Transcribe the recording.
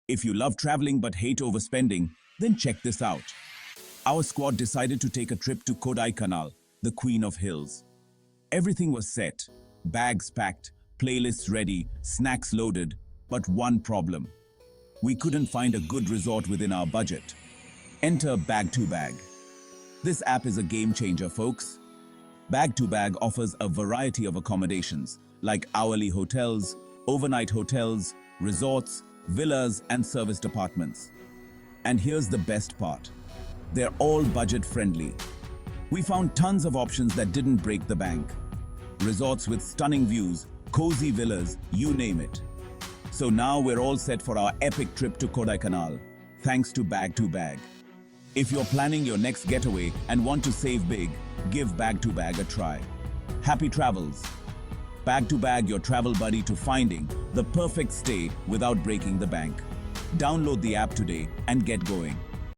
If you love traveling but hate overspending, then check this out. Our squad decided to take a trip to Kodaikanal, the Queen of Hills. Everything was set, bags packed, playlists ready, snacks loaded, but one problem. We couldn't find a good resort within our budget. Enter Bag2Bag. This app is a game changer, folks. Bag2Bag offers a variety of accommodations like hourly hotels, overnight hotels, resorts, villas, and serviced apartments. And here's the best part. They're all budget-friendly. We found tons of options that didn't break the bank. Resorts with stunning views, cozy villas, you name it. So now we're all set for our epic trip to Kodaikanal, thanks to Bag2Bag. If you're planning your next getaway and want to save big, give Bag2Bag a try. Happy travels! Bag2Bag, your travel buddy to finding the perfect stay without breaking the bank. Download the app today and get going.